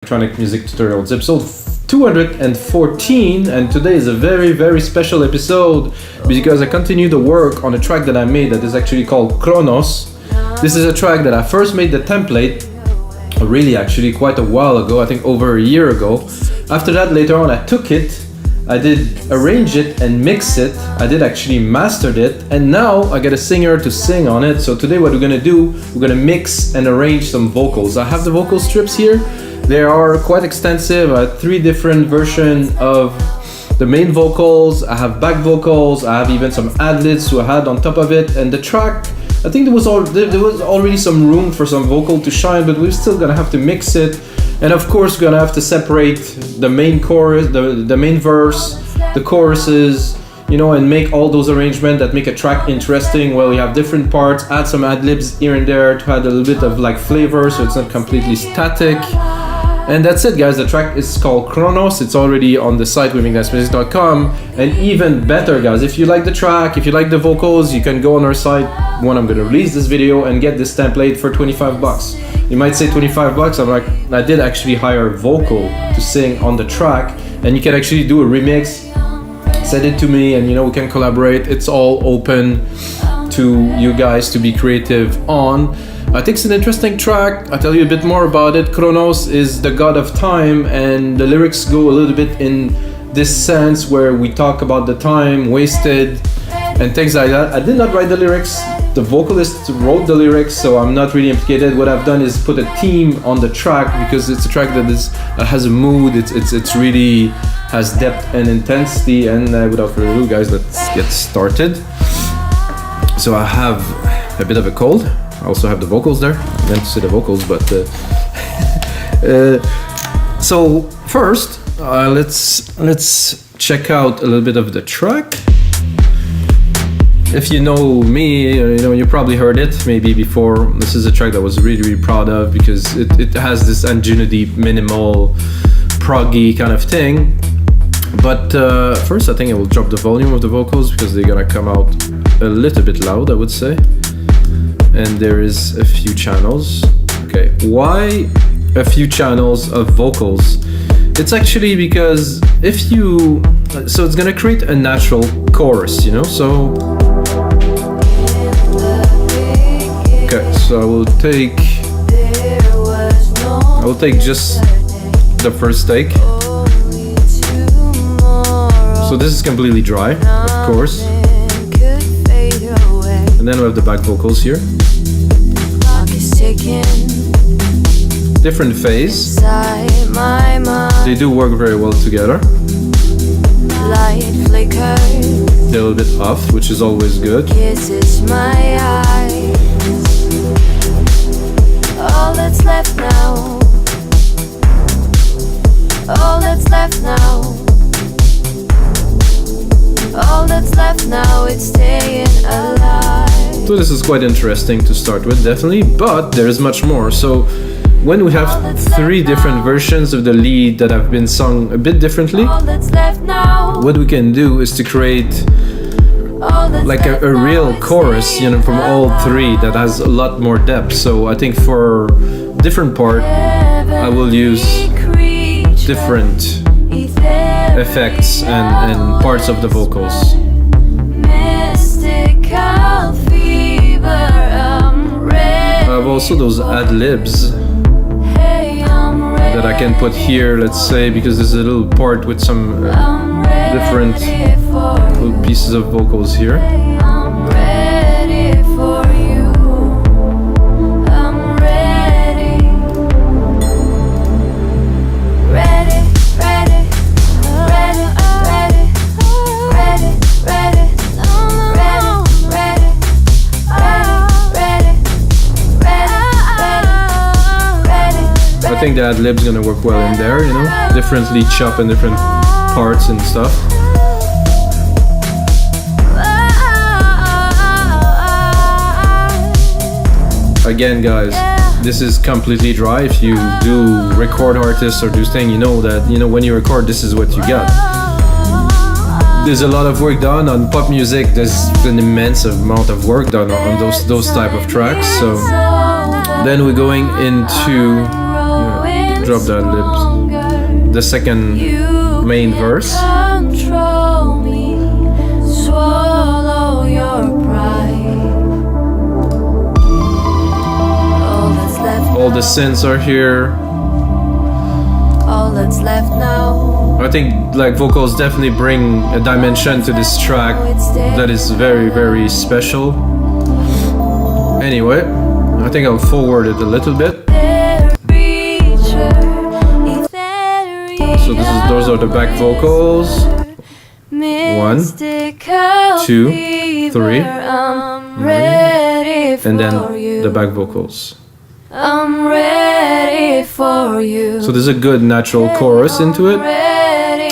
Electronic music tutorials, episode 214, and today is a very special episode because I continue the work on a track that I made that is actually called Chronos. This is a track that I first made the template really actually quite a while ago, I think over a year ago. After that, later on, I took it, I did arrange it and mix it, I did actually mastered it, and now I get a singer to sing on it. So today what we're gonna do, we're gonna mix and arrange some vocals. I have the vocal strips here. They are quite extensive. I have 3 different versions of the main vocals. I have back vocals. I have even some ad-libs to add on top of it. And the track, I think there was already some room for some vocal to shine, but we're still gonna have to mix it. And of course, we're gonna have to separate the main chorus, the main verse, the choruses, you know, and make all those arrangements that make a track interesting. Well, you have different parts, add some ad-libs here and there to add a little bit of like flavor so it's not completely static. And that's it, guys. The track is called Chronos. It's already on the site wimingdance.com. And even better, guys, if you like the track, if you like the vocals, you can go on our site when I'm gonna release this video and get this template for 25 bucks. You might say 25 bucks. I'm like, I did actually hire a vocal to sing on the track, and you can actually do a remix, send it to me, and you know, we can collaborate. It's all open to you guys to be creative on. I think it's an interesting track. I'll tell you a bit more about it. Chronos is the god of time, and the lyrics go a little bit in this sense where we talk about the time wasted and things like that. I did not write the lyrics. The vocalist wrote the lyrics, so I'm not really implicated. What I've done is put a theme on the track because it's a track that has a mood. It's really has depth and intensity. And without further ado, guys, let's get started. So I have a bit of a cold. I also have the vocals there. I meant to say the vocals, but so first let's check out a little bit of the track. If you know me, you know, you probably heard it maybe before. This is a track that I was really proud of because it has this ingenuity, minimal, proggy kind of thing. But first, I think I will drop the volume of the vocals because they're gonna come out a little bit loud, I would say. And there is a few channels. Okay, why a few channels of vocals? It's actually because so it's gonna create a natural chorus, you know. So okay, so I will take just the first take. So this is completely dry, of course. And then we have the back vocals here. Different phase. They do work very well together. They're a little bit off, which is always good. All that's left now. All that's left now. All that's left now, it's staying alive. So this is quite interesting to start with, definitely, but there is much more. So when we have 3 different versions of the lead that have been sung a bit differently, what we can do is to create like a real chorus, you know, from all 3 that has a lot more depth. So I think for different part, I will use different effects and parts of the vocals. I have also those ad-libs that I can put here, let's say, because there's a little part with some different little pieces of vocals here. I think the ad-lib's gonna work well in there, you know, differently chopped in different parts and stuff. Again, guys, this is completely dry. If you do record artists or do things, you know that, you know, when you record, this is what you got. There's a lot of work done on pop music. There's an immense amount of work done on those type of tracks. So then we're going into drop the libs. The second main verse. Control me, swallow your pride. All that's left All the synths are here. all that's left now. I think like vocals definitely bring a dimension to this track that is very, very special. Anyway, I think I'll forward it a little bit. So those are the back vocals. 1, 2, 3, and then the back vocals. I'm ready for you. So there's a good natural chorus into it.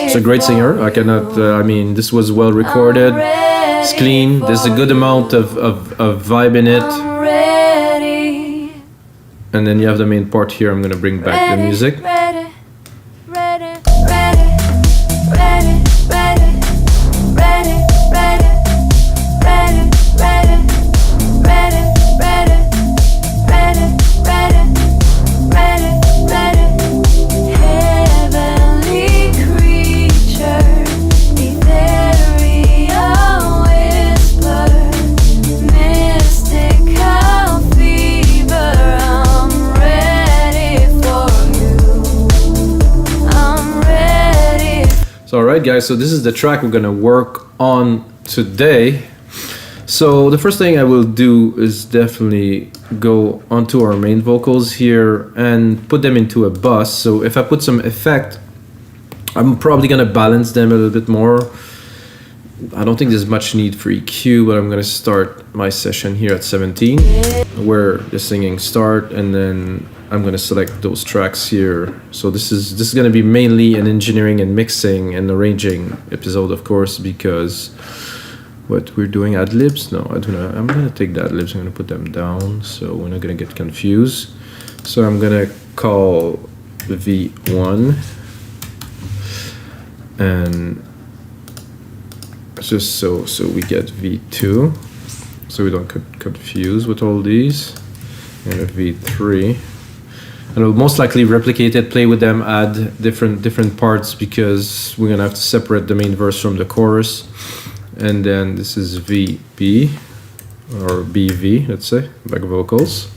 It's a great singer. I cannot. I mean, this was well recorded. It's clean. There's a good amount of vibe in it. I'm ready. And then you have the main part here. I'm gonna bring back the music. Ready, ready, ready, ready, ready, ready, ready, ready, ready, ready, ready, ready, ready, ready, ready. Heavenly creature, ethereal whisper, mystical fever. I'm ready for you. I'm ready. So alright guys, so this is the track we're gonna work on today. So the first thing I will do is definitely go onto our main vocals here and put them into a bus. So if I put some effect, I'm probably gonna balance them a little bit more. I don't think there's much need for EQ, but I'm gonna start my session here at 17, where the singing start, and then I'm gonna select those tracks here. So this is gonna be mainly an engineering and mixing and arranging episode, of course, because what we're doing ad libs. No, I do not. I'm gonna take the ad libs. I'm gonna put them down, so we're not gonna get confused. So I'm gonna call V1 and just so we get V2, so we don't get confused with all these, and a V3, and we'll most likely replicate it, play with them, add different parts, because we're gonna have to separate the main verse from the chorus. And then this is VB or BV, let's say, back vocals,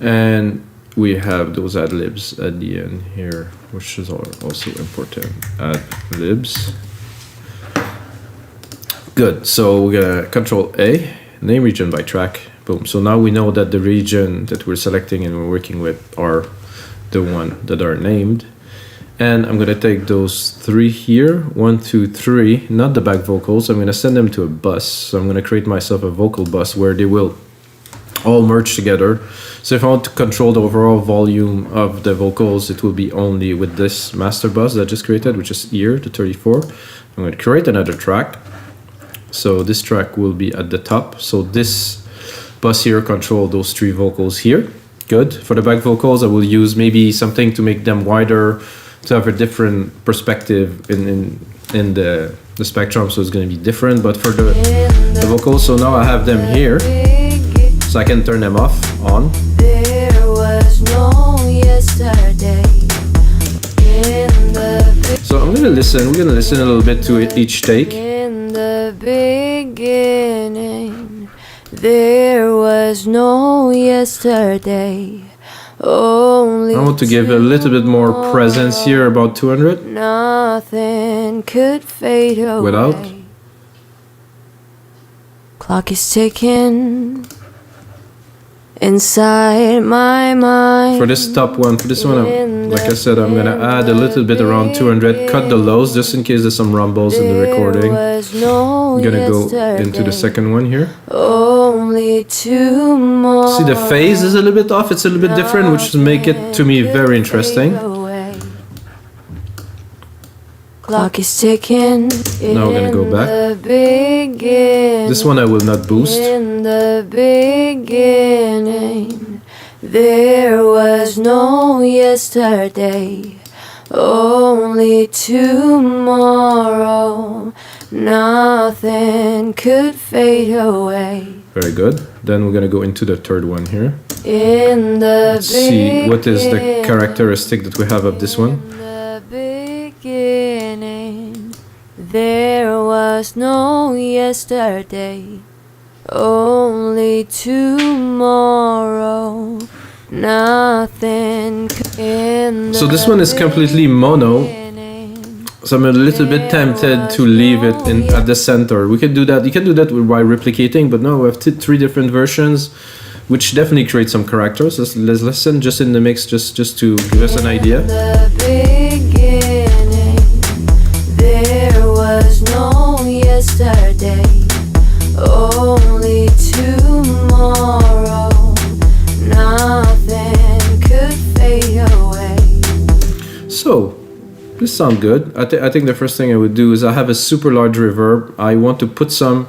and we have those ad libs at the end here, which is also important. Ad libs. Good. So we're gonna Control A, name region by track. Boom. So now we know that the region that we're selecting and we're working with are the one that are named. And I'm gonna take those 3 here, 1, 2, 3, not the back vocals. I'm gonna send them to a bus. So I'm gonna create myself a vocal bus where they will all merge together. So if I want to control the overall volume of the vocals, it will be only with this master bus that I just created, which is ear, the 34. I'm gonna create another track. So this track will be at the top. So this bus here control those 3 vocals here. Good. For the back vocals, I will use maybe something to make them wider, to have a different perspective in the spectrum, so it's going to be different. But for the vocals, so now I have them here, so I can turn them off, on. There was no yesterday. So I'm going to listen, we're going to listen a little bit to each take. In the beginning, there was no yesterday. Only I want to give a little bit more presence here, about 200. Nothing could fade away. Without. Clock is ticking inside my mind. For this top one, for this one, like I said, I'm gonna add a little bit around 200, cut the lows just in case there's some rumbles in the recording. I'm gonna go into the second one here. Only tomorrow. See, the phase is a little bit off, it's a little bit different, which make it to me very interesting. Clock is ticking. Now we're gonna go back. This one I will not boost. In the beginning, there was no yesterday, only tomorrow. Nothing could fade away. Very good. Then we're gonna go into the third one here. In the Let's see what is the characteristic that we have of this one. In the beginning, there was no yesterday, only tomorrow. Nothing. So this one is completely mono. So I'm a little bit tempted to leave it in at the center. We can do that. You can do that by replicating, but no, we have three different versions, which definitely create some characters. Let's listen just in the mix, just to give us an idea. In the beginning, there was no yesterday, only tomorrow. Nothing could fade away. So this sounds good. I think the first thing I would do is I have a super large reverb. I want to put some.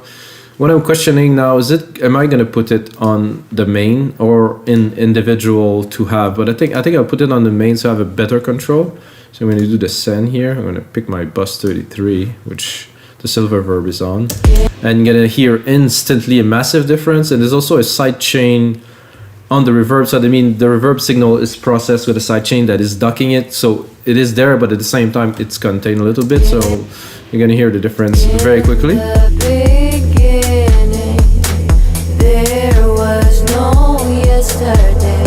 What I'm questioning now is am I gonna put it on the main or in individual to have? But I think I'll put it on the main so I have a better control. So I'm gonna do the send here. I'm gonna pick my bus 33, which the silver verb is on, and you're gonna hear instantly a massive difference. And there's also a side chain on the reverb. So I mean the reverb signal is processed with a side chain that is ducking it. So it is there, but at the same time it's contained a little bit. So you're gonna hear the difference very quickly. There was no yesterday,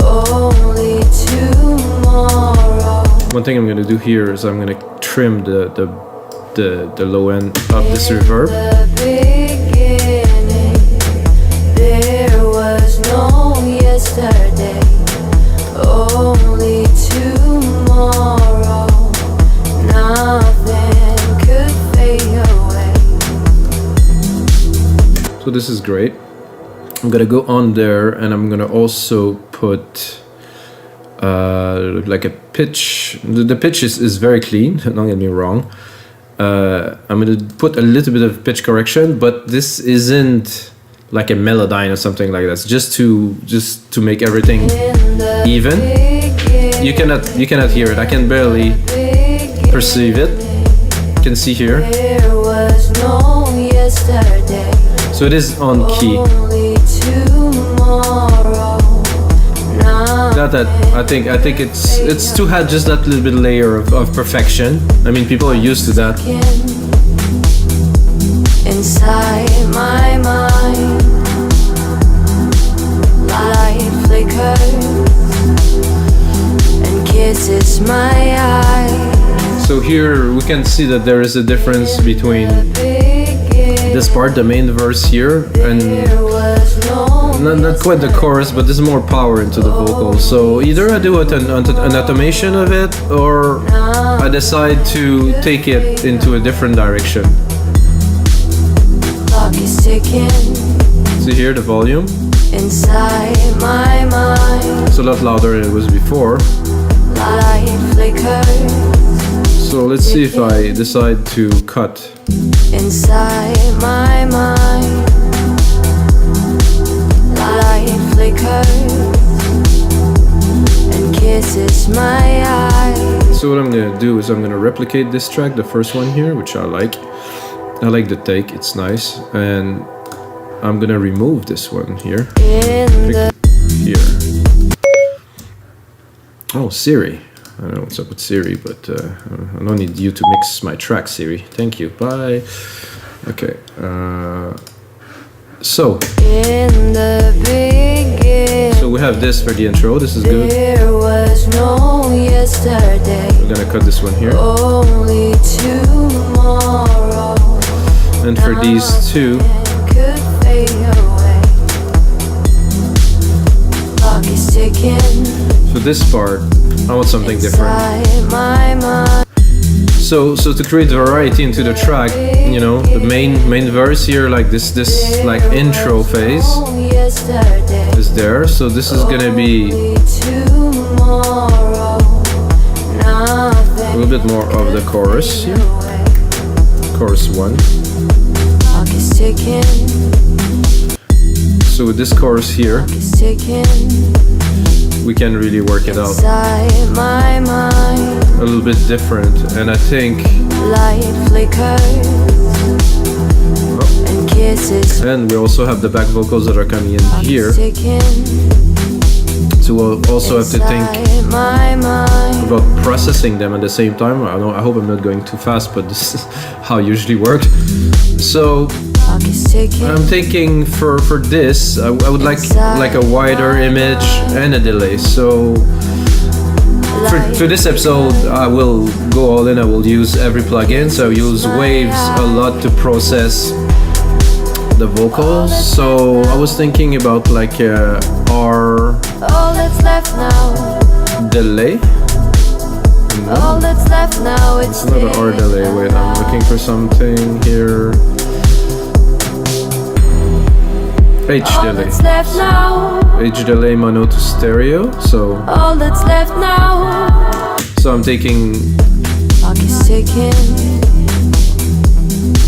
only tomorrow. One thing I'm gonna do here is I'm gonna trim the low end of this reverb. There was no yesterday, only tomorrow. Nothing could fade away. So this is great. I'm gonna go on there and I'm gonna also put like a pitch. The pitch is very clean, don't get me wrong. I'm gonna put a little bit of pitch correction, but this isn't like a melodyne or something like that. It's just to make everything even. You cannot hear it. I can barely perceive it. You can see here. There was no yesterday. So it is on key. Only tomorrow. That I think it's to have just that little bit layer of perfection. I mean, people are used to that. Inside my mind, light flickers and kisses my eyes. So here we can see that there is a difference between this part, the main verse here, and not quite the chorus, but there's more power into the vocals. So either I do an automation of it, or I decide to take it into a different direction. Clock is ticking See here the volume. inside my mind, It's a lot louder than it was before. light flickers So let's see if I decide to cut. inside my mind, light flickers and kisses my eyes. So what I'm gonna do is I'm gonna replicate this track, the first one here, which I like. I like the take, it's nice. And I'm gonna remove this one here. In the Here. Oh, Siri. I don't know what's up with Siri, but I don't need you to mix my track, Siri. Thank you. Bye. Okay. So in the beginning, we have this for the intro. This is good. there was no yesterday, We're gonna cut this one here. only tomorrow. And for these two, Could fade away. Clock is ticking for this part, I want something different. inside my mind. So to create variety into the track, you know, the main verse here, like this like intro phase No yesterday, is there. So this is gonna be only tomorrow. Nothing a little bit more of the chorus here. away. Chorus 1. Clock is ticking, So with this chorus here, is ticking we can really work it out inside my mind. a little bit different. And I think Light flickers and kisses. And we also have the back vocals that are coming in here. So we'll also have to think about processing them at the same time. I hope I'm not going too fast, but this is how it usually works. So I'm thinking for this, I would like a wider image and a delay. So for this episode, I will go all in. I will use every plugin. So I use Waves a lot to process the vocals. So I was thinking about like a R delay. No, it's not an R delay. Wait, I'm looking for something here. H delay. H delay mono to stereo. So I'm taking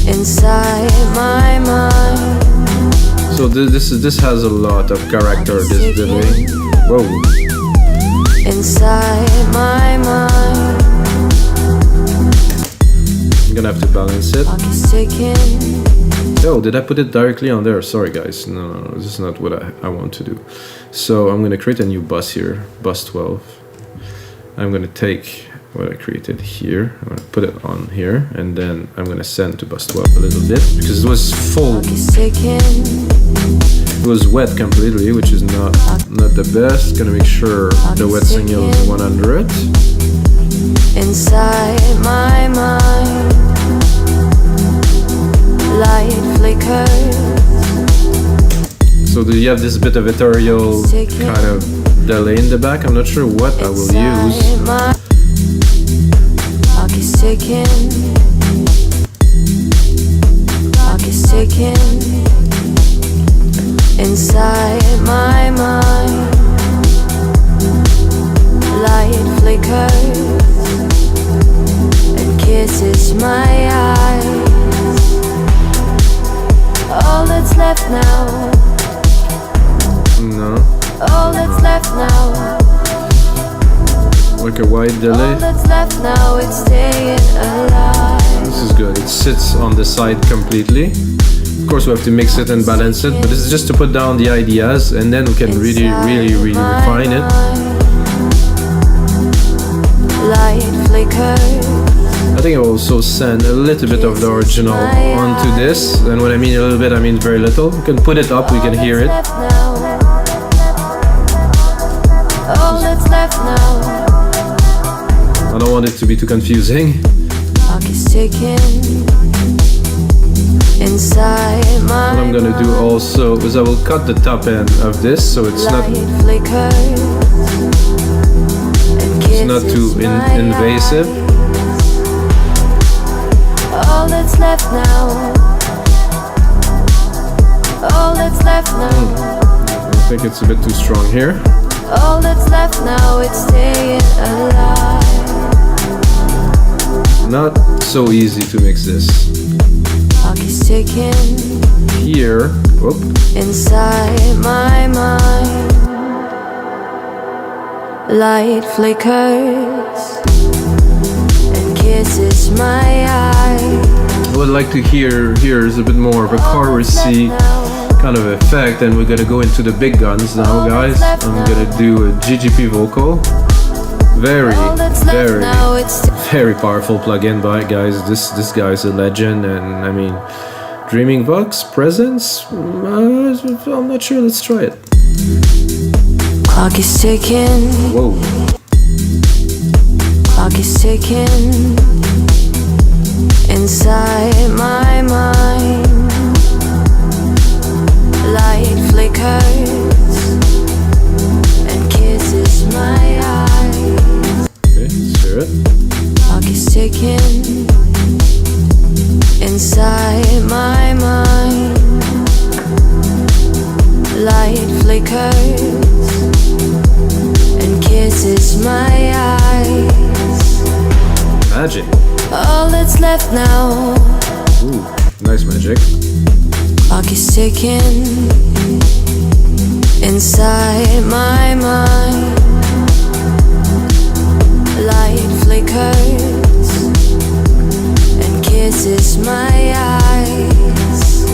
inside my mind. So this has a lot of character, this delay. Whoa. Inside my mind. I'm gonna have to balance it. Oh, did I put it directly on there? Sorry guys, no, this is not what I want to do. So I'm gonna create a new bus here, bus 12. I'm gonna take what I created here, I'm gonna put it on here, and then I'm gonna send to bus 12 a little bit, because it was full. It was wet completely, which is not the best. Gonna make sure the wet signal is 100. Inside my mind, light flickers. So do you have this bit of ethereal kind of delay in the back? I'm not sure what I will use. Clock is ticking. Clock is ticking. Inside my mind, light flickers and kisses my eyes. All that's left now. No. All that's left now. Like a wide delay. All that's left now, it's staying alive. This is good. It sits on the side completely. Of course, we have to mix it and balance it, but this is just to put down the ideas, and then we can really refine it. Light flickers. I think I will also send a little bit of the original onto this, and when I mean a little bit, I mean very little. We can put it up, we can hear it. All that's left now. I don't want it to be too confusing. Clock is ticking. Inside my What I'm gonna do also is I will cut the top end of this, so it's not too invasive. All that's left now. All that's left now. I think it's a bit too strong here. All that's left now, it's staying alive. Not so easy to mix this. Clock is ticking. Here, whoop. Inside my mind, light flickers and kisses my eyes. I would like to hear is a bit more of a chorusy kind of effect, and we're gonna go into the big guns now, guys. I'm gonna do a GGP vocal. Very powerful plugin, by guys. This guy's a legend, and I mean, Dreaming Vox presence. I'm not sure. Let's try it. Clock is ticking. Whoa. Clock is ticking. Inside my mind, light flickers and kisses my eyes. Okay, let's hear it. Clock is ticking. Inside my mind, light flickers and kisses my eyes. Magic. All that's left now. Ooh, nice magic. Clock is ticking. Inside my mind, light flickers and kisses my eyes.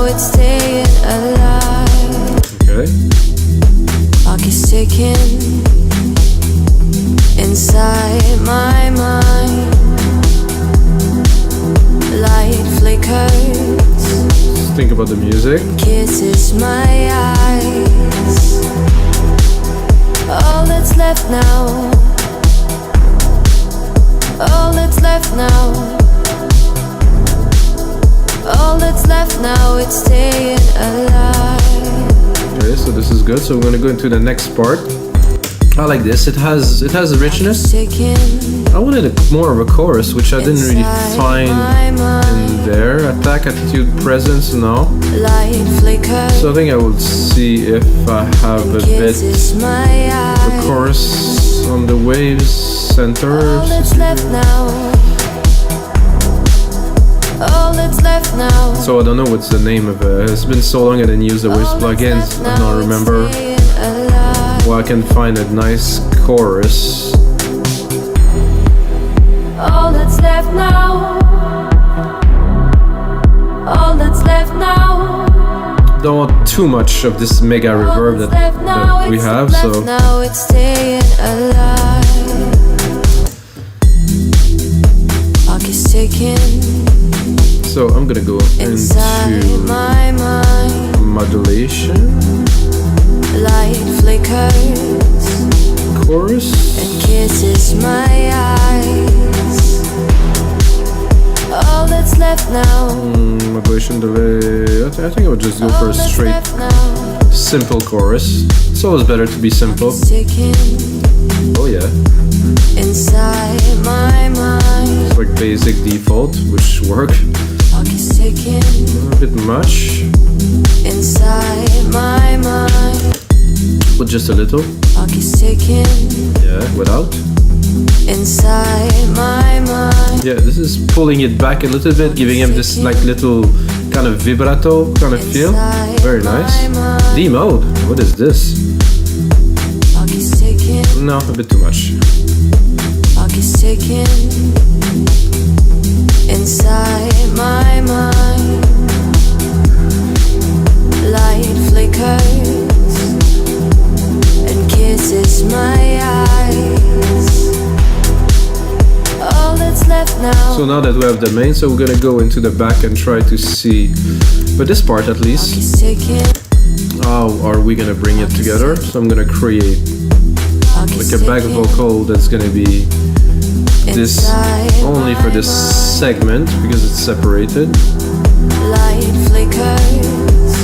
it's staying alive. Okay. Clock is ticking inside my mind. Light flickers. Just think about the music. Kisses my eyes. All that's left now. All that's left now. All that's left now, it's staying alive. Okay, so this is good. So we're gonna go into the next part. I like this. It has a richness. I wanted more of a chorus, which I didn't really find in there. Attack, attitude, presence, no. So I think I will see if I have a bit the chorus on the waves center. All that's left now. All that's left now. So I don't know what's the name of it. It's been so long I didn't use the waves plugins. I don't remember. Well, I can find a nice chorus. All that's left now. All that's left now. Don't want too much of this mega reverb that we have, so Now it's staying alive. Clock is ticking so I'm gonna go inside into my mind. modulation, Light flickers. chorus. It kisses my eyes. All that's left now. Modulation delay. I think I would just go for a straight simple chorus. It's always better to be simple. Oh yeah. Inside my mind. It's like basic default, which work. A bit much. Inside my mind. But just a little. Clock is ticking. Yeah, without. Inside my mind. Yeah, this is pulling it back a little bit, giving him this like little kind of vibrato kind of feel. Very nice. D mode. What is this? Clock is ticking. No, a bit too much. Clock is ticking. Inside my mind. Light flickers and kisses my eyes. All that's left now. So now that we have the main, so we're gonna go into the back and try to see, but this part at least, how are we gonna bring it together? So I'm gonna create like a back vocal that's gonna be this only for this segment because it's separated. Light flickers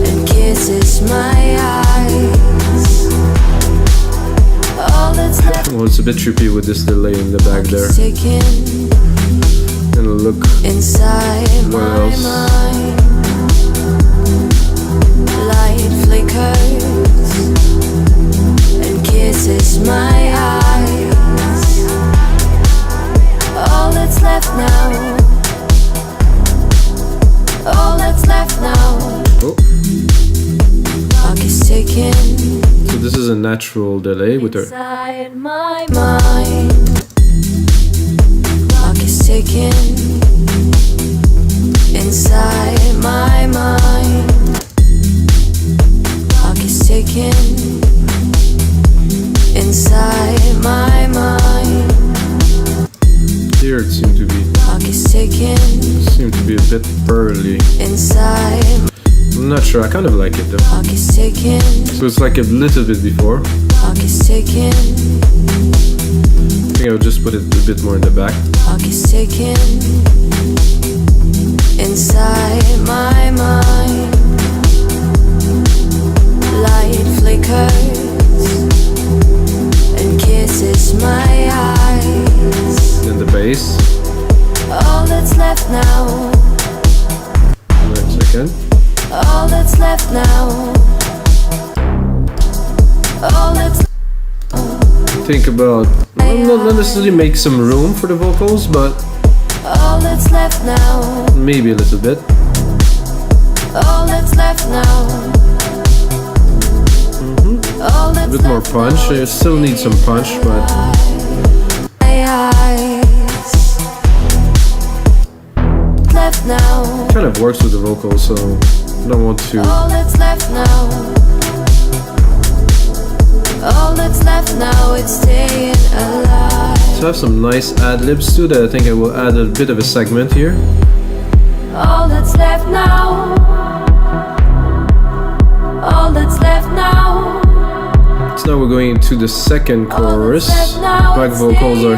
and kisses my eyes. All that's left. Well, it's a bit trippy with this delay in the back there. Gonna look inside what my else. mind. Light flickers and kisses my eyes. All that's left now. All that's left now. Oh. Clock is ticking. So this is a natural delay with her. Inside my mind. Clock is ticking. Inside my mind. Clock is ticking. Inside my mind. Here it seemed to be. Clock is ticking. Seemed to be a bit early. Inside. I'm not sure. I kind of like it though. Clock is ticking. So it's like a little bit before. Clock is ticking. I think I would just put it a bit more in the back. Clock is ticking. Inside my mind. Light flickers and kisses my eyes. Then the bass. All that's left now. Wait a second. All that's left now. All that's Think about. I'm not necessarily make some room for the vocals, but all that's left now. maybe a little bit. All that's left now. All A that's bit more punch. I still need some punch, but my eyes. Left left now. Kind of works with the vocals, so I don't want to. All that's left now. All that's left now, it's staying alive. So I have some nice ad-libs too that I think I will add a bit of a segment here. All that's left now. All that's left now. So now we're going into the second chorus. Back vocals are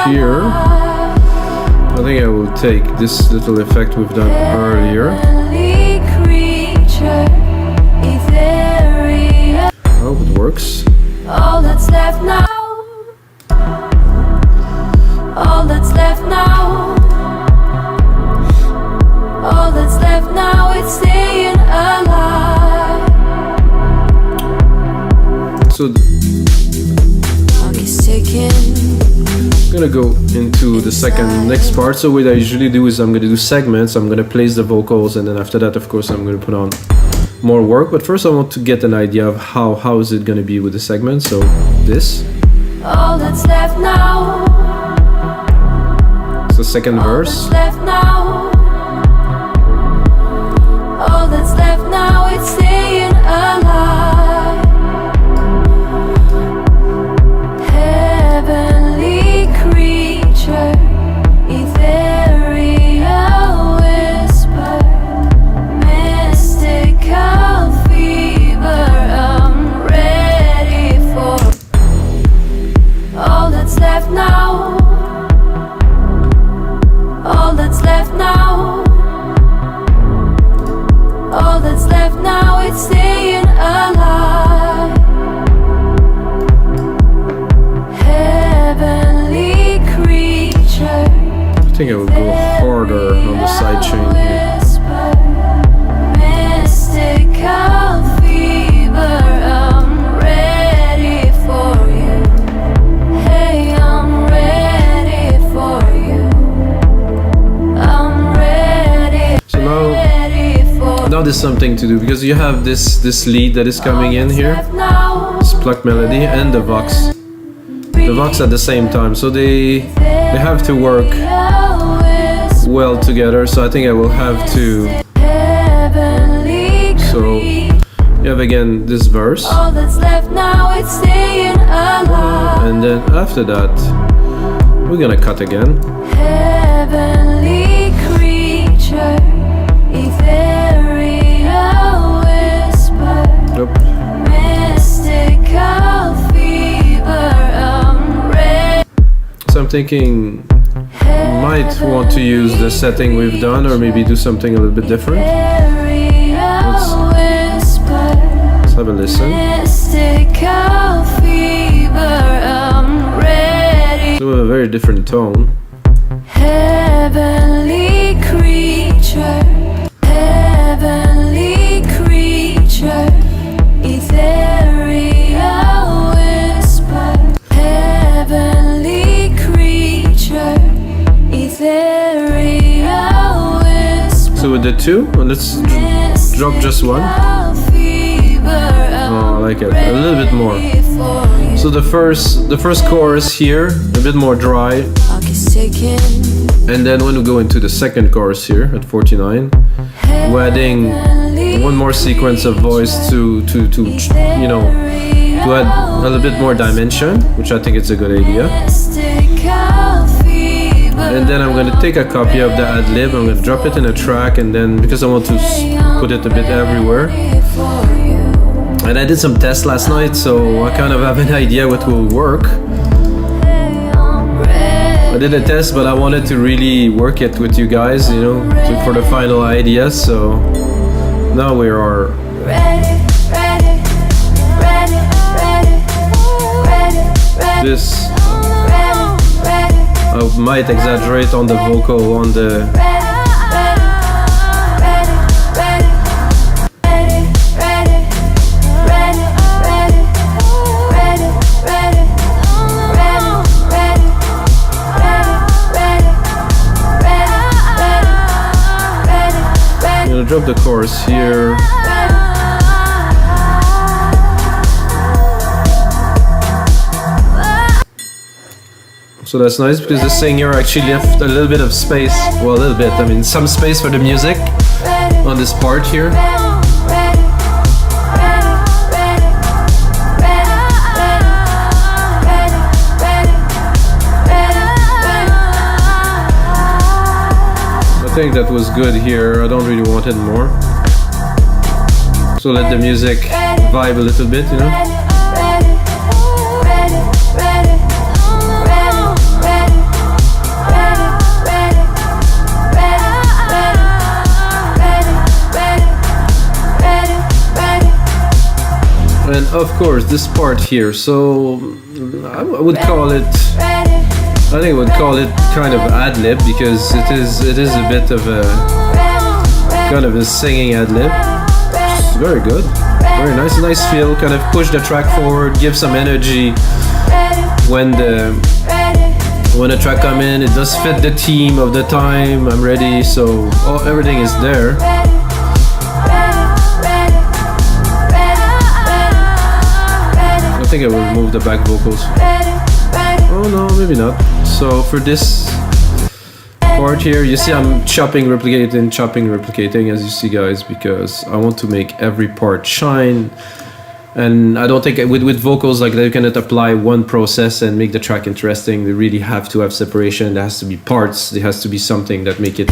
here. I think I will take this little effect we've done earlier. I hope it works. All that's left now. All that's left now. All that's left now, it's staying alive. So Clock is ticking. I'm gonna go into the next part. So what I usually do is I'm gonna do segments. I'm gonna place the vocals, and then after that, of course, I'm gonna put on more work. But first, I want to get an idea of how is it gonna be with the segment. So this. All that's left now. It's the second verse. All that's left now. All that's left now, it's staying alive. Heavenly creature, ethereal whisper, mystical fever, I'm ready for all that's left now. All that's left now. All that's left now, it's staying alive. Heavenly creature, I think I will go harder on the side chain here. whisper, mystical fever, I'm ready for you. Hey, I'm ready for you. I'm ready. So now there's something to do because you have this lead that is coming in here, this plucked melody, and the vox at the same time. So they have to work well together. So I think I will have to. So you have again this verse, All that's left now, it's staying alive. and then after that we're gonna cut again. Heavenly creature, ethereal whisper, Yep. mystical fever, I'm ready. So I'm thinking might want to use the setting we've done, or maybe do something a little bit different. Let's have a listen. Mystical fever, I'm ready. So a very different tone. Heavenly creature, heavenly creature, ethereal whisper, heavenly creature, ethereal whisper. So with the two, let's drop just one. Oh, I like it. A little bit more. So the first chorus here, a bit more dry. And then when we go into the second chorus here at 49, we're adding one more sequence of voice to you know, to add a little bit more dimension, which I think is a good idea. And then I'm gonna take a copy of the ad-lib, I'm gonna drop it in a track, and then because I want to put it a bit everywhere. And I did some tests last night, so I kind of have an idea what will work. I did a test, but I wanted to really work it with you guys, you know, for the final idea. So now we are this. I might exaggerate on the vocal on the. Drop the chorus here. So that's nice because the singer actually left a little bit of space. Well, a little bit. I mean, some space for the music on this part here. I think that was good here. I don't really want it more. So let the music vibe a little bit, you know. And of course this part here, so I would call it, I think I would call it kind of ad-lib because it is a bit of a kind of a singing ad-lib. It's very good, very nice feel, kind of push the track forward, give some energy when the track come in. It does fit the theme of the time. I'm ready, so everything is there. I think I will remove the back vocals. Oh no, maybe not. So for this part here, you see I'm chopping, replicating as you see, guys, because I want to make every part shine. And I don't think with vocals like that you cannot apply one process and make the track interesting. They really have to have separation. There has to be parts. There has to be something that make it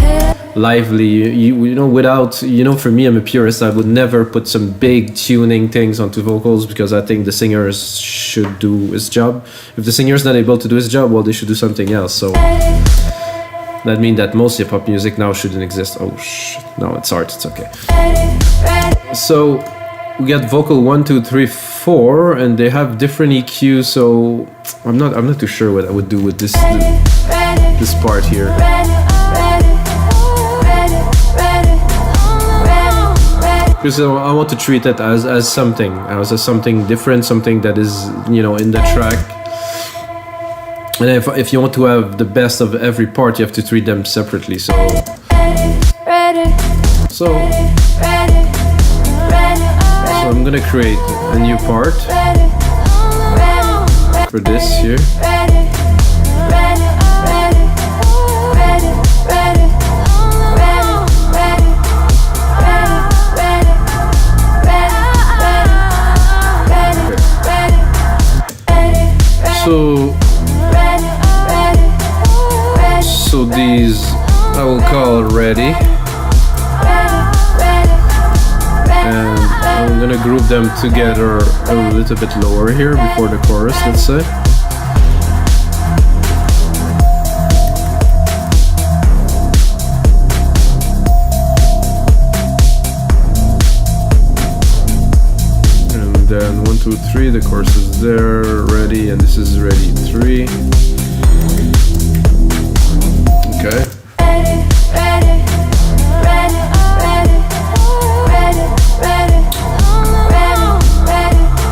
lively. You know, without, you know, for me, I'm a purist. I would never put some big tuning things onto vocals because I think the singer should do his job. If the singer is not able to do his job, well, they should do something else. So that means that most hip-hop music now shouldn't exist. Oh shit, no, it's art, it's okay. So we get vocal 1, 2, 3, 4, and they have different EQs. So I'm not too sure what I would do with this part here. Because I want to treat it as something different, something that is, you know, in the track. And if you want to have the best of every part, you have to treat them separately. So I'm gonna create a new part for this here. So these I will call ready, and I'm gonna group them together a little bit lower here before the chorus, let's say. And then 1, 2, 3, the chorus is there, ready, and this is ready 3. Okay.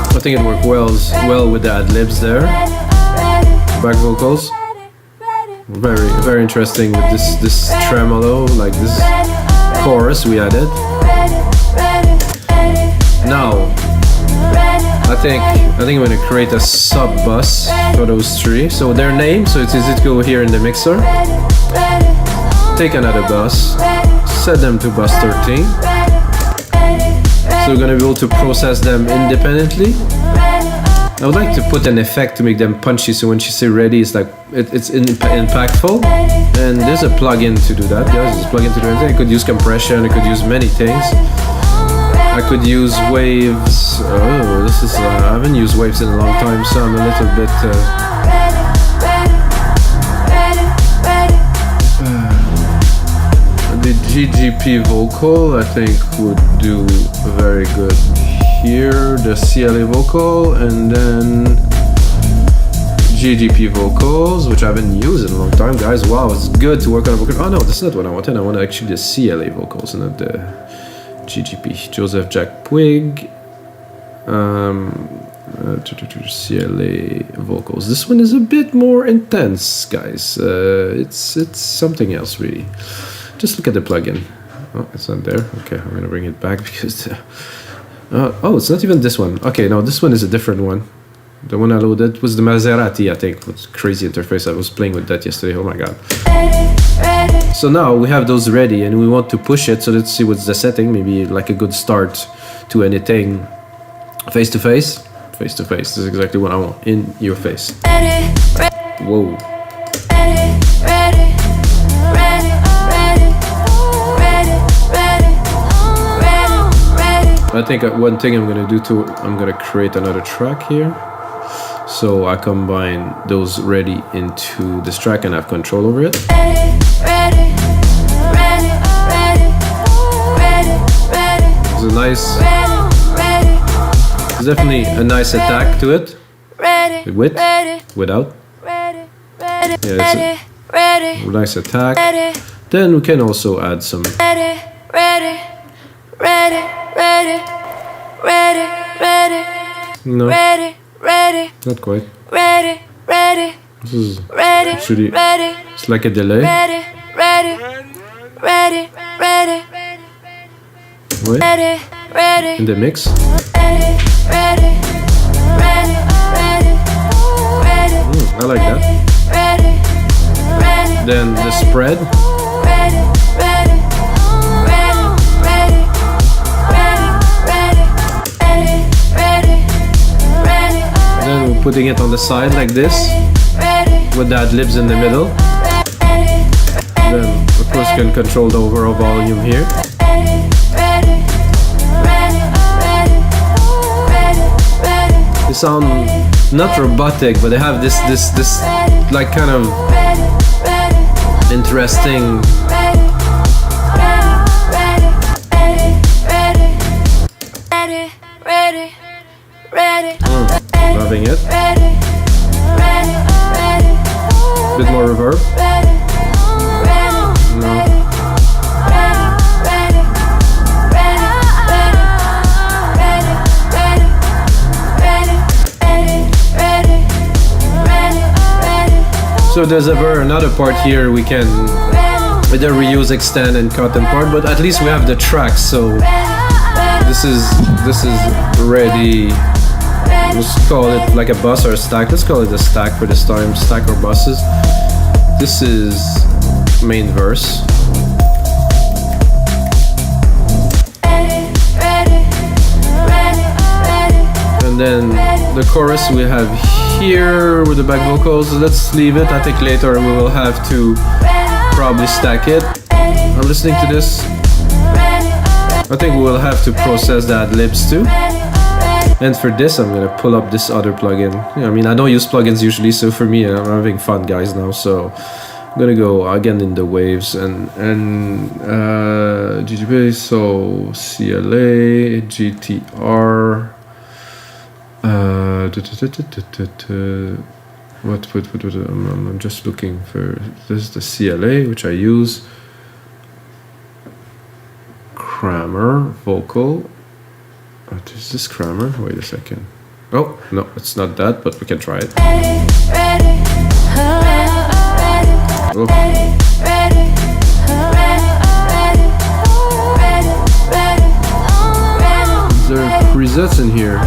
I think it worked well with the ad-libs there. Back vocals. Very interesting with this tremolo, like this chorus we added. Now I think I'm gonna create a sub bus for those 3. So their name, so it's easy to go here in the mixer. Take another bus, set them to bus 13. So we're gonna be able to process them independently. I would like to put an effect to make them punchy, so when she say ready, it's like it's impactful. And there's a plugin to do that, guys. There's a plugin to do anything. I could use compression. I could use many things. I could use waves. Oh, this is I haven't used waves in a long time, so I'm a little bit. The GGP vocal, I think, would do very good here. The CLA vocal, and then GGP vocals, which I haven't used in a long time, guys. Wow, it's good to work on a vocal. Oh no, that's not what I wanted. I want actually the CLA vocals, not the GGP. Joseph Jack Puig. CLA vocals. This one is a bit more intense, guys. It's something else, really. Just look at the plugin. Oh, it's not there. Okay, I'm gonna bring it back because oh, it's not even this one. Okay, no, this one is a different one. The one I loaded was the Maserati, I think. What's crazy interface. I was playing with that yesterday. Oh my god. So now we have those ready and we want to push it. So let's see what's the setting. Maybe like a good start to anything. Face to face. Face to face. This is exactly what I want. In your face. Whoa. I think one thing I'm gonna do too, I'm gonna create another track here. So I combine those ready into this track and have control over it. It's a nice, it's definitely a nice attack to it. With, without. Yeah, it's a nice attack. Then we can also add some. No, not quite. This is actually, it's like a delay. Wait, in the mix. I like that. Then the spread. Then we're putting it on the side like this, with the libs in the middle. Then of course you can control the overall volume here. They sound not robotic, but they have this like kind of interesting. Loving it. Bit more reverb. No. So if there's ever another part here, we can either reuse, extend, and cut and part. But at least we have the tracks. So this is ready. Let's call it like a bus or a stack. Let's call it a stack for this time. Stack or buses. This is main verse. And then the chorus we have here with the back vocals. Let's leave it. I think later we will have to probably stack it. I'm listening to this. I think we will have to process the ad-libs too. And for this, I'm gonna pull up this other plugin. Yeah, I mean, I don't use plugins usually, so for me, I'm having fun, guys, now. So I'm gonna go again in the waves and GGB. So CLA, GTR. What? I'm just looking for this is the CLA, which I use. Kramer vocal. What is this Kramer? Wait a second. Oh, no, it's not that, but we can try it. Oh. There are presets in here.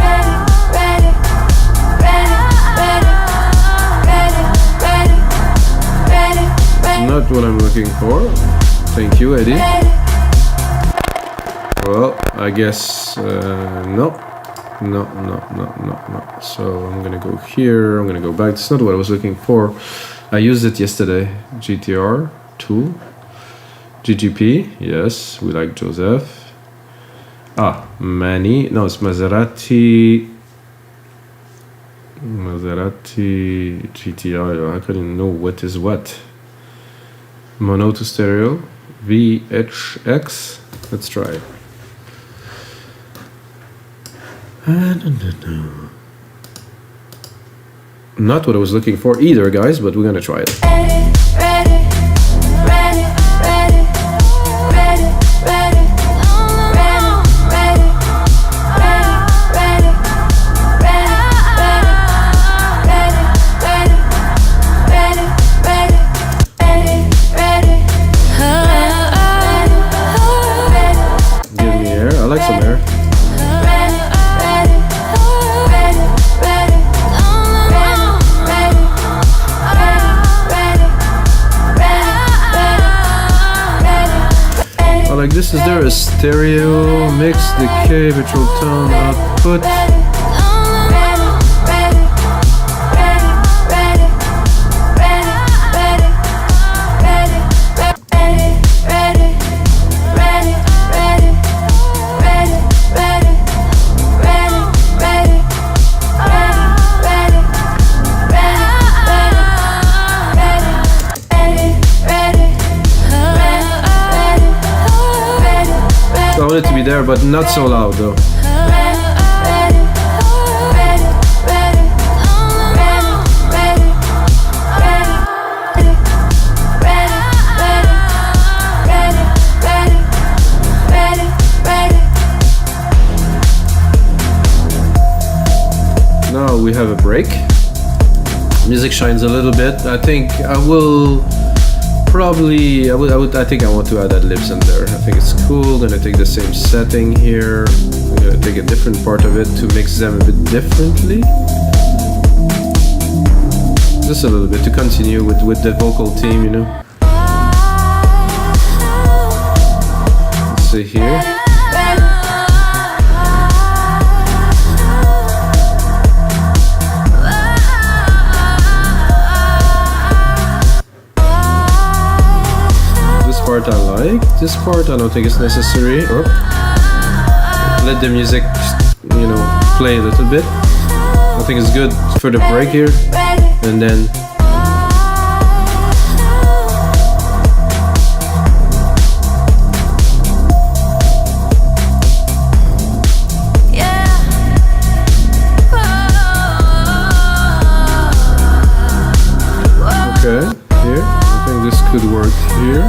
Not what I'm looking for. Thank you, Eddie. Well, I guess no. So I'm gonna go here. I'm gonna go back. That's not what I was looking for. I used it yesterday. GTR tool. GGP. Yes, we like Joseph. Manny. No, it's Maserati. GTR. I couldn't know what is what. Mono to stereo. VHX. Let's try it. Not what I was looking for either, guys, but we're gonna try it. Give me air. I like some air. like this. Is there a stereo mix, decay, virtual tone, output? I want it to be there, but not so loud though. Now we have a break. Music shines a little bit. I think I will probably, I think I want to add that libs in there. I think it's cool. Then I take the same setting here. I'm gonna take a different part of it to mix them a bit differently. Just a little bit to continue with the vocal theme, you know. Let's see here. Part I like. This part I don't think is necessary. Oh. Let the music, you know, play a little bit. I think it's good for the break here. And then okay, here. I think this could work here.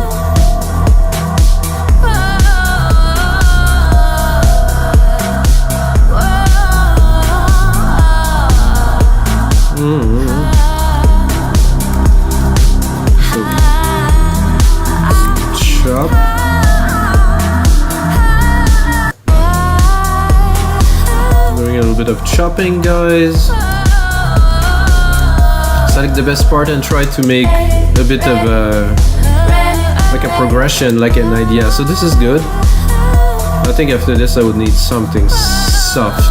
Chop. Doing a little bit of chopping, guys. Select the best part and try to make a bit of like a progression, like an idea. So this is good. I think after this I would need something soft.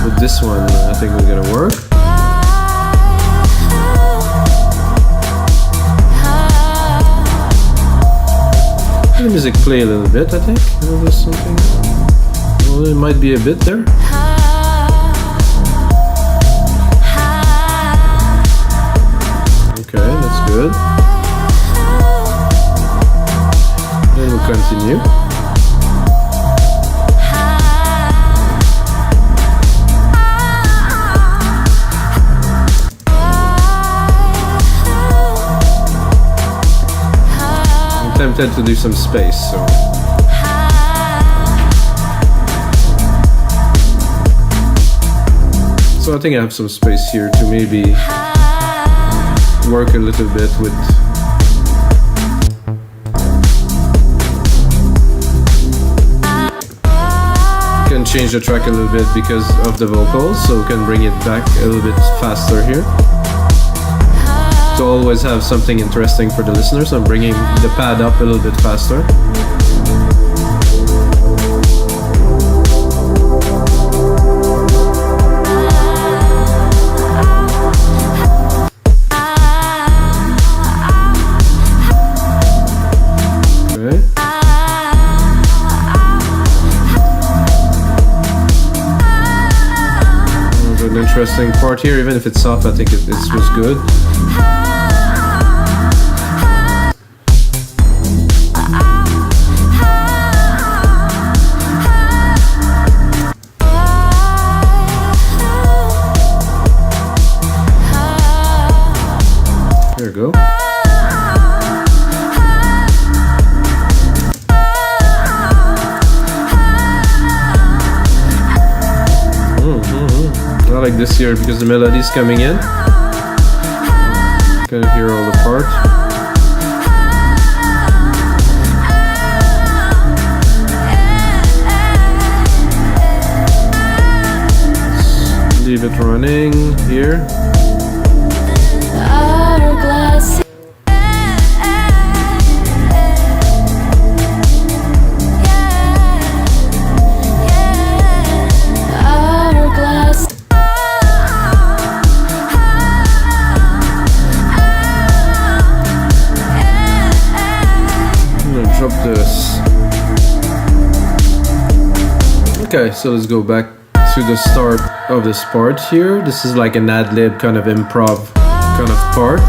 With this one, I think we're gonna work. Let the music play a little bit, I think. There's something. Well, it might be a bit there. Okay, that's good. Then we'll continue. Tempted to do some space, so I think I have some space here to maybe work a little bit with can change the track a little bit because of the vocals, so we can bring it back a little bit faster here. To always have something interesting for the listeners, I'm bringing the pad up a little bit faster. Okay. There's an interesting part here, even if it's soft, I think it was good. There we go. I like this here because the melody is coming in. Can hear all the parts. Leave it running here. this. Okay, so let's go back to the start of this part here. This is like an ad-lib kind of improv kind of part.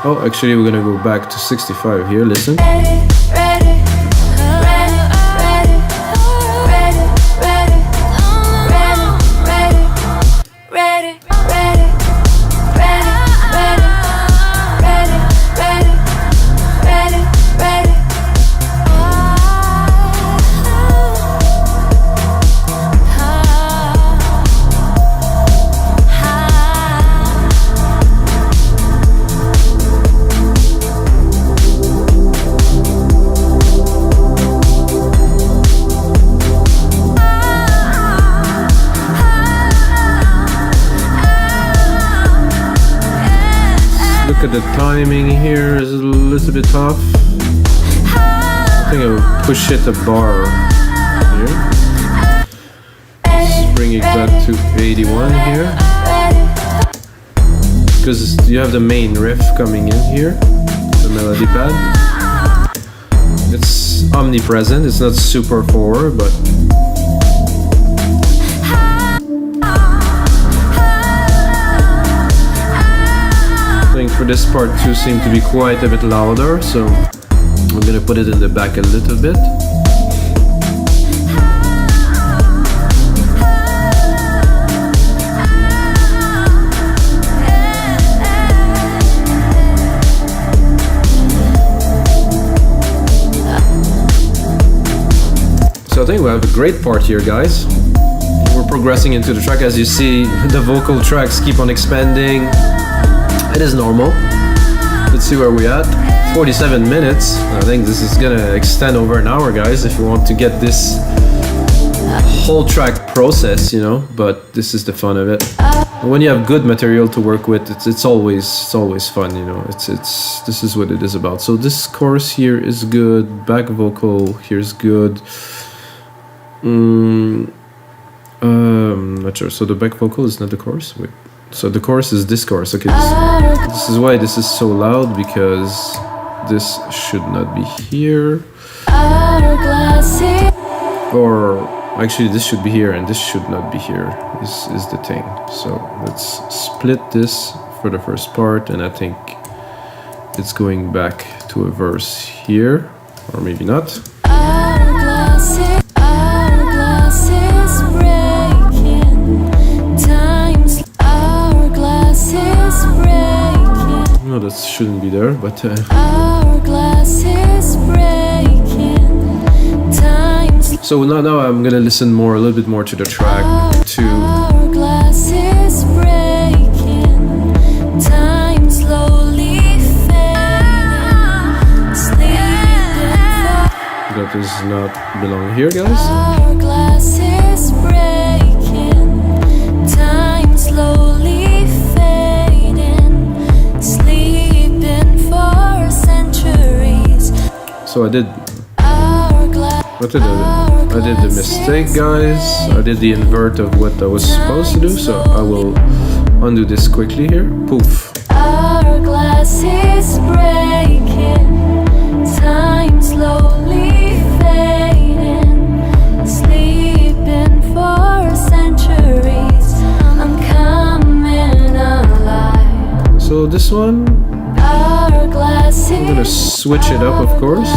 Oh, actually we're gonna go back to 65 here, listen. Look at the timing here is a little bit off. I think I will push it a bar here. Let's bring it back to 81 here. Because you have the main riff coming in here, the melody pad. It's omnipresent, it's not super forward, but for this part too seem to be quite a bit louder, so I'm gonna put it in the back a little bit. So I think we have a great part here, guys. We're progressing into the track. As you see, the vocal tracks keep on expanding. It is normal. Let's see where we're at. 47 minutes. I think this is gonna extend over an hour, guys, if you want to get this whole track process, you know. But this is the fun of it. When you have good material to work with, it's always fun, you know. This is what it is about. So this chorus here is good. Back vocal here is good. Not sure. So the back vocal is not the chorus. Wait. So the chorus is this chorus. Okay, this is why this is so loud, because this should not be here. Or actually this should be here and this should not be here, is the thing. So let's split this for the first part, and I think it's going back to a verse here, or maybe not. No, that shouldn't be there, but so now I'm gonna listen a little bit more to the track that does not belong here, guys. So I did the mistake, guys. I did the invert of what I was supposed to do, so I will undo this quickly here. Poof. Hourglass is breaking, time slowly fading, sleeping for centuries. I'm coming alive. So this one, I'm gonna switch it up, of course.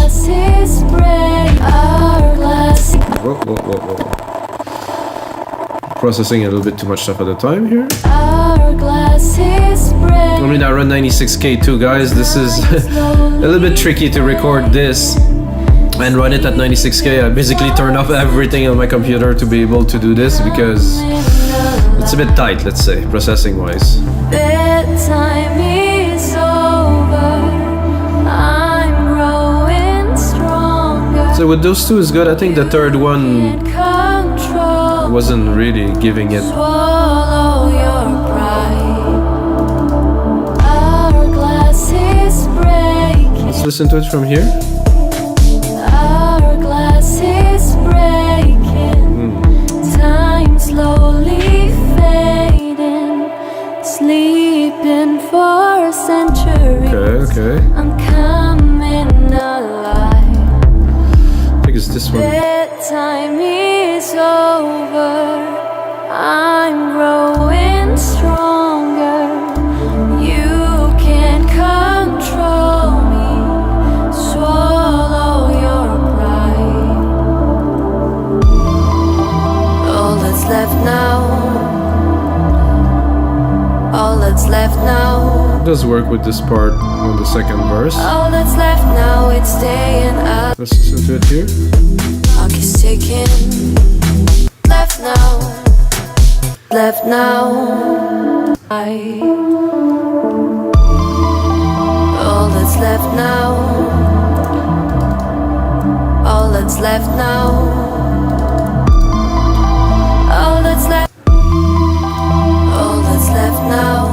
Whoa. Processing a little bit too much stuff at a time here. I mean, I run 96K too, guys. This is a little bit tricky to record this and run it at 96K. I basically turned off everything on my computer to be able to do this, because it's a bit tight, let's say, processing wise. Bedtime is over. I'm growing stronger. So with those two is good. I think the third one wasn't really giving it. Swallow your pride. Our glass is breaking. Let's listen to it from here. Our glass is breaking. Time slowly fading. Sleeping for centuries. Okay. I'm coming alive. is this one? Bedtime is over. I'm growing stronger. You can't control me. Swallow your pride. All that's left now. All that's left now. It does work with this part on the second verse. All that's left now, it's staying up. Let's listen to it here. Clock is ticking. Left now. Left now. All that's left now. All that's left now. All that's left. All that's left now.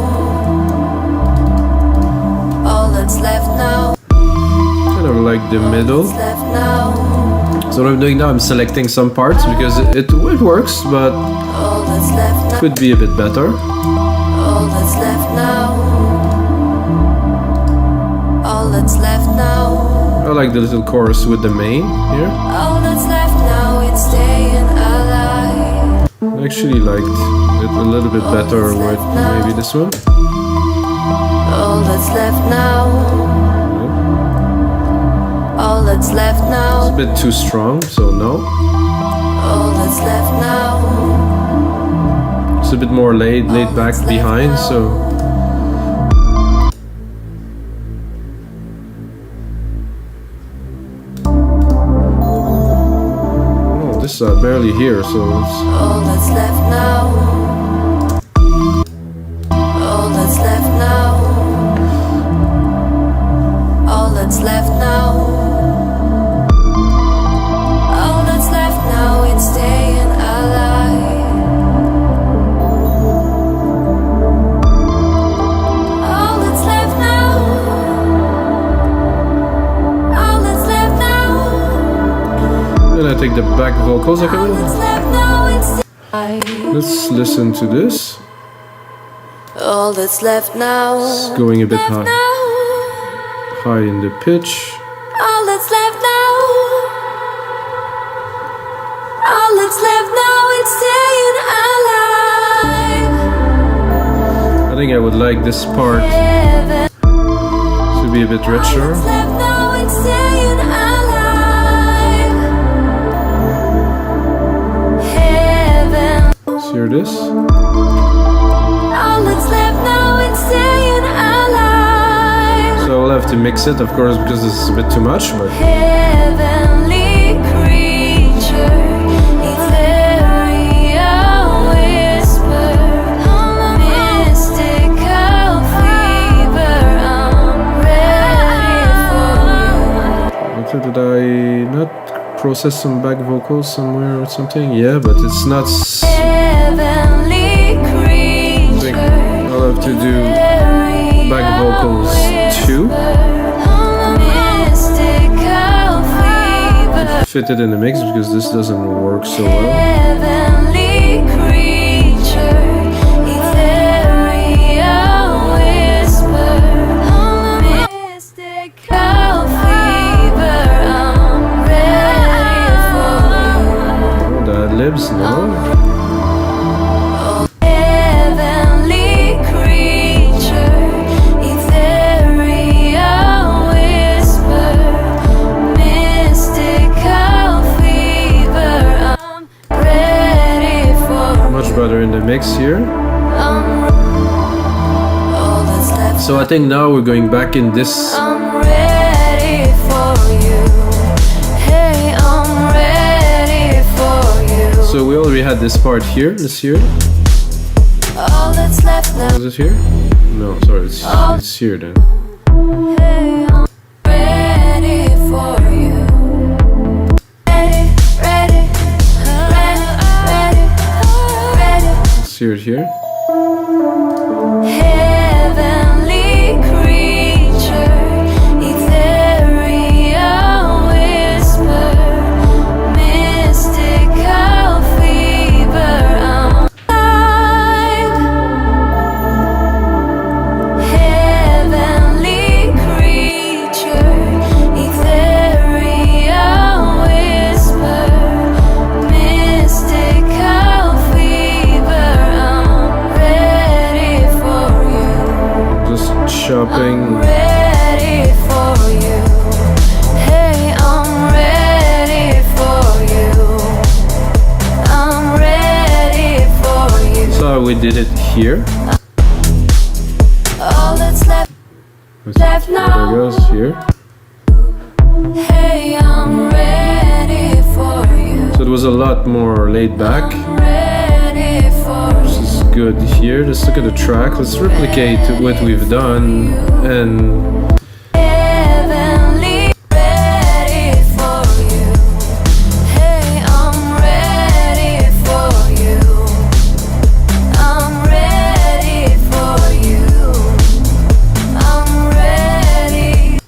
All that's left now. Kind of like the middle. What's left now? So what I'm doing now, I'm selecting some parts because it works, but All that's left now. could be a bit better. All that's left now. All that's left now. I like the little chorus with the main here. All that's left now, it's staying alive. I actually liked it a little bit better with maybe this one. All that's left now. All that's left It's a now. bit too strong, so no. All that's left now. It's a bit more laid back behind, so oh, this I barely hear, so it's All that's left now. All that's left now. All that's left now. All that's left now, it's staying alive. All that's left now. All that's left now. then I take the back vocals like All that's a left now, it's alive. Let's listen to this. All that's left now. It's going a bit high, Now. high in the pitch. All that's left now. All that's left now, it's staying alive. I think I would like this part Heaven. to be a bit All richer. that's left now, it's staying alive. Heaven. Let's hear this. All that's left now, it's staying alive. So I'll have to mix it, of course, because this is a bit too much, but Heavenly creature, ethereal whisper, mystical fever. I'm ready for you. did I not process some back vocals somewhere or something? Yeah, but it's not. Heavenly creature, I'll have to do back vocals too. mystical fever. Fit it in the mix because this doesn't work so well. Heavenly creature, ethereal whisper, mystical fever. I'm ready for Oh, the libs, no. you. Heavenly creature, ethereal whisper, mystical fever. I'm ready for Much better in the mix here. all that's left. So I think now we're going back in this. I'm ready for you. Hey, I'm ready for you. So we already had this part here. Let's hear it. All that's left now. Is it here? No, sorry, it's here then. Hey, I'm ready for you. Ready, ready, ready, ready, ready. Let's hear it here. Heavenly creature, ethereal whisper, mystical fever. I'm alive. Heavenly creature, ethereal whisper. did it here. All that's left There goes here. Hey, I'm ready for you. So it was a lot more laid back. Ready for This is good here. Let's look at the track. Let's replicate what we've done and heavenly. Ready for you. Hey, I'm ready for you. I'm ready for you. I'm ready.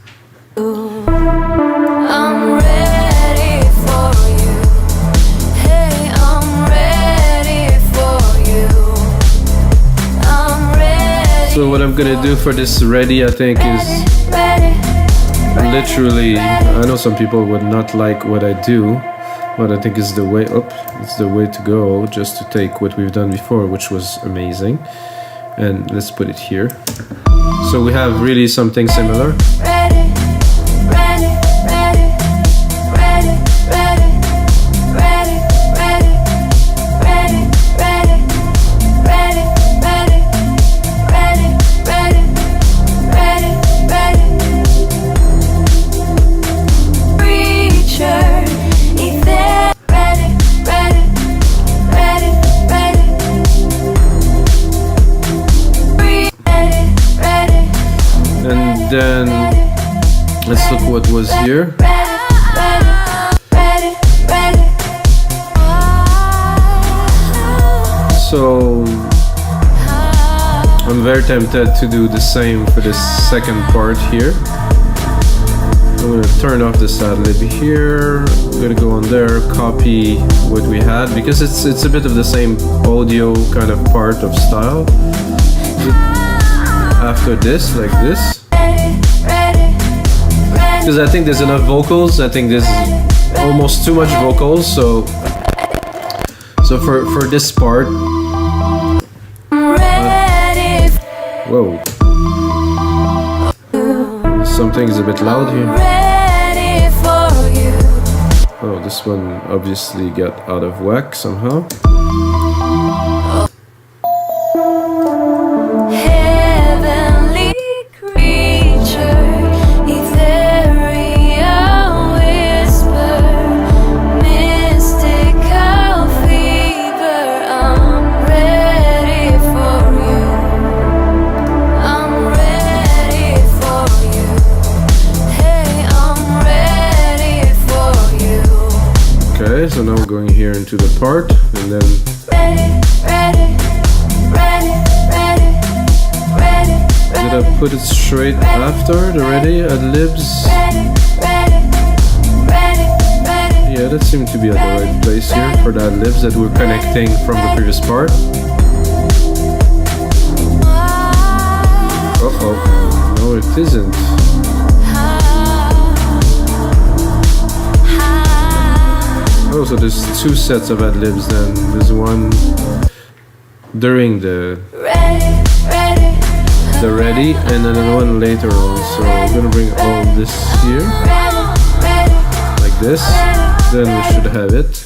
I'm ready for you. Hey, I'm ready for you. I'm ready. so what I'm gonna do for this ready, I think, is Ready. literally, I know some people would not like what I do, but I think it's the way up. It's the way to go, just to take what we've done before, which was amazing, and let's put it here. So we have really something similar. Ready, ready, ready, ready, ready, ready, ready, ready, ready, ready, ready, ready, ready, ready, ready. Preacher, if they're ready, ready, ready, ready. Ready, ready. And then let's look what was here. So I'm very tempted to do the same for this second part here. I'm gonna turn off this ad lib here. I'm gonna go on there, copy what we had, because it's a bit of the same audio kind of part of style. After this, like this. Because I think there's enough vocals. I think there's almost too much vocals. So for this part, whoa, something's a bit loud here. Oh, this one obviously got out of whack somehow. Heavenly creature, ethereal whisper, mystical fever. I'm ready for you. I'm ready for you. Hey, I'm ready for you. Okay, so now we're going here into the part, and then Ready, ready, ready, ready, ready, did I put it straight after the ready ad libs? ready, ready, ready, ready. Yeah, that seemed to be at the right place here for the ad libs that we're connecting from the previous part. Uh-oh, no it isn't. Oh, so there's two sets of ad libs then. There's one during the ready and then another one later on. So we're gonna bring all this here, like this. Then we should have it.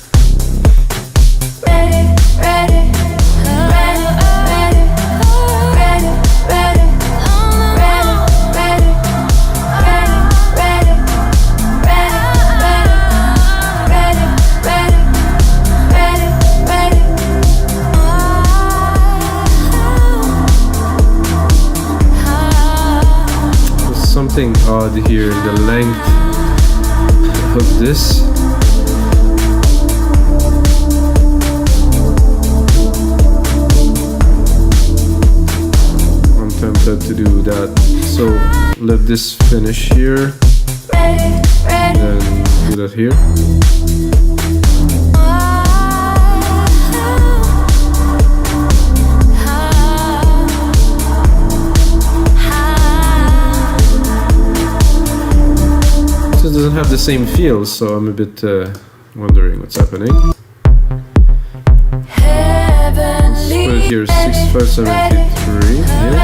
There's something odd here in the length of this. I'm tempted to do that. So let this finish here, and then do that here. So it doesn't have the same feel, so I'm a bit wondering what's happening. Let's put it here, 6573 here.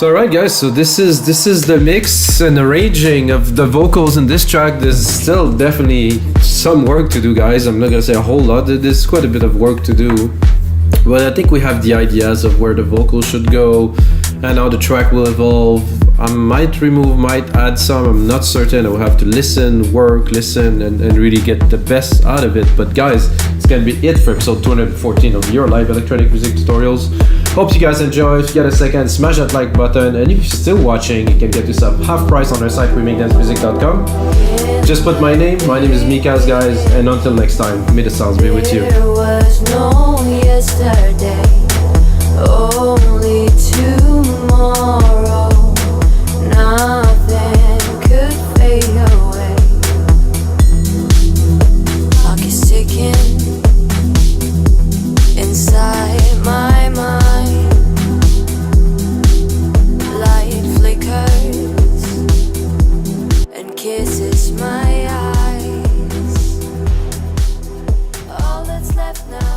So alright guys, so this is the mix and arranging of the vocals in this track. There's still definitely some work to do, guys. I'm not gonna say a whole lot, there's quite a bit of work to do. But I think we have the ideas of where the vocals should go and how the track will evolve. I might remove, might add some, I'm not certain. I will have to listen, and really get the best out of it. But guys, it's gonna be it for episode 214 of your live electronic music tutorials. Hope you guys enjoy. If you get a second, smash that like button, and if you're still watching, you can get yourself half price on our site, wemakdancemusic.com. Just put my name is Mikas, guys, and until next time, may the sounds be with you. There was no yesterday, only tomorrow. Nothing could fade away. Clock is ticking inside my mind. Light flickers and kisses my eyes. All that's left now